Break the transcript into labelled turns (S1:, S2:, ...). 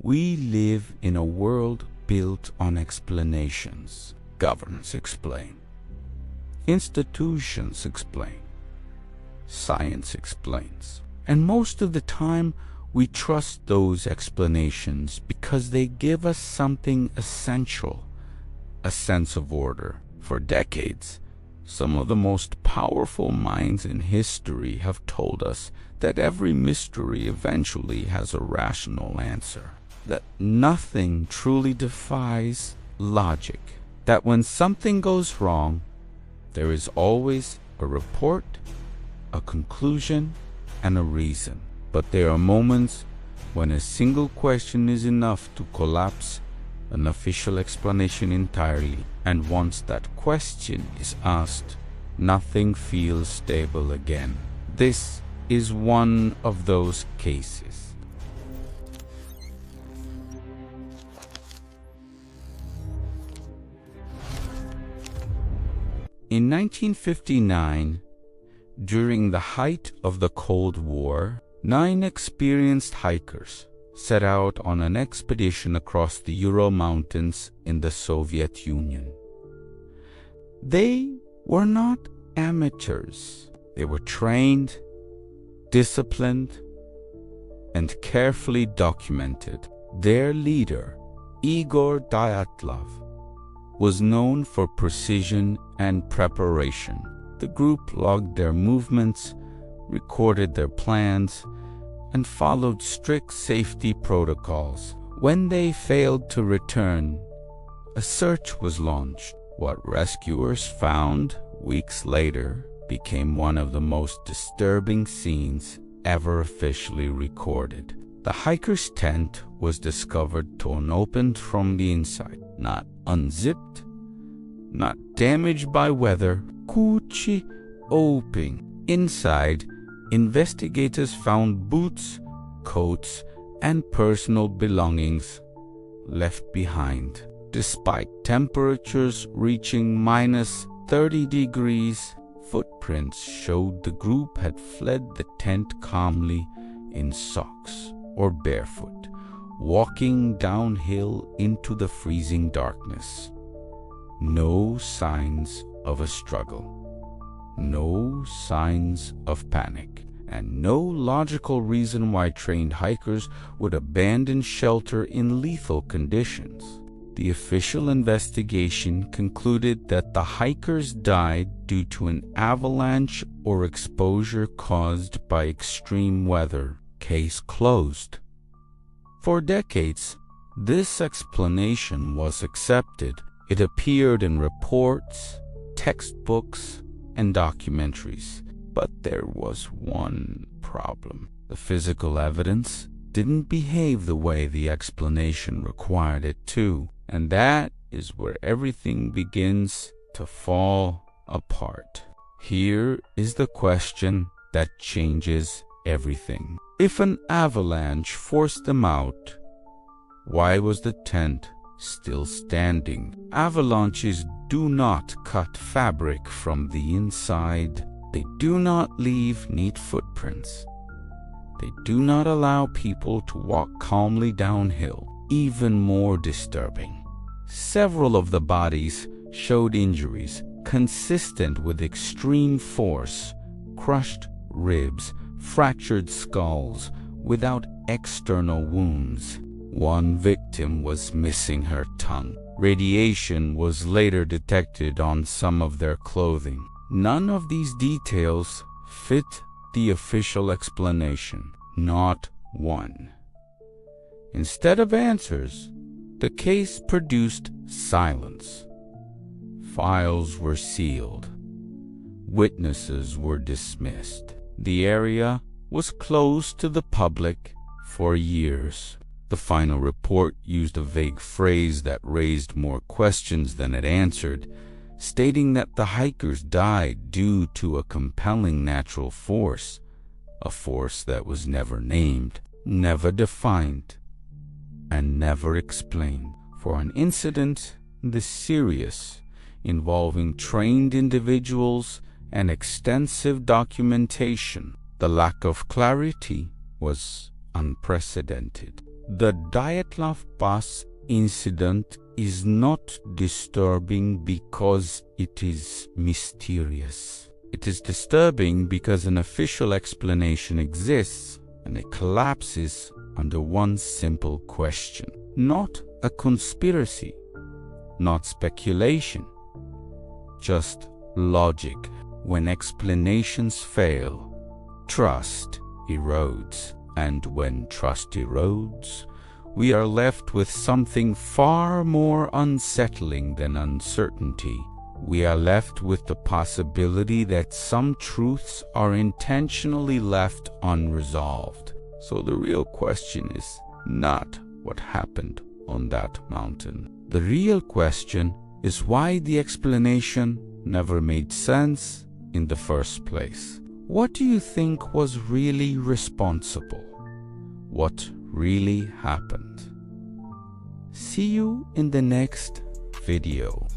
S1: We live in a world built on explanations. Governments explain. Institutions explain. Science explains. And most of the time, we trust those explanations because they give us something essential, a sense of order. For decades, some of the most powerful minds in history have told us that every mystery eventually has a rational answer, that nothing truly defies logic, that when something goes wrong, there is always a report, a conclusion, and a reason. But there are moments when a single question is enough to collapse an official explanation entirely, and once that question is asked, nothing feels stable again. This is one of those cases. In 1959, during the height of the Cold War, 9 experienced hikers set out on an expedition across the Ural Mountains in the Soviet Union. They were not amateurs. They were trained, disciplined, and carefully documented. Their leader, Igor Dyatlov, was known for precision and preparation. The group logged their movements, recorded their plans, and followed strict safety protocols. When they failed to return, a search was launched. What rescuers found weeks later became one of the most disturbing scenes ever officially recorded. The hiker's tent was discovered torn open from the inside, not unzipped, not damaged by weather, kuchi open. Inside, investigators found boots, coats, and personal belongings left behind. Despite temperatures reaching -30 degrees, footprints showed the group had fled the tent calmly in socks or barefoot, walking downhill into the freezing darkness. No signs of a struggle. No signs of panic, and no logical reason why trained hikers would abandon shelter in lethal conditions. The official investigation concluded that the hikers died due to an avalanche or exposure caused by extreme weather. Case closed. For decades, this explanation was accepted. It appeared in reports, textbooks, and documentaries. But there was one problem. The physical evidence didn't behave the way the explanation required it to, and that is where everything begins to fall apart. Here is the question that changes everything. If an avalanche forced them out, why was the tent still standing? Avalanches do not cut fabric from the inside. They do not leave neat footprints. They do not allow people to walk calmly downhill. Even more disturbing, several of the bodies showed injuries consistent with extreme force, crushed ribs, fractured skulls, without external wounds. One victim was missing her tongue. Radiation was later detected on some of their clothing. None of these details fit the official explanation. Not one. Instead of answers, the case produced silence. Files were sealed. Witnesses were dismissed. The area was closed to the public for years. The final report used a vague phrase that raised more questions than it answered, stating that the hikers died due to a compelling natural force, a force that was never named, never defined, and never explained. For an incident this serious, involving trained individuals and extensive documentation, the lack of clarity was unprecedented. The Dyatlov Pass incident is not disturbing because it is mysterious. It is disturbing because an official explanation exists and it collapses under one simple question. Not a conspiracy, not speculation, just logic. When explanations fail, trust erodes. And when trust erodes, we are left with something far more unsettling than uncertainty. We are left with the possibility that some truths are intentionally left unresolved. So the real question is not what happened on that mountain. The real question is why the explanation never made sense in the first place. What do you think was really responsible? What really happened? See you in the next video.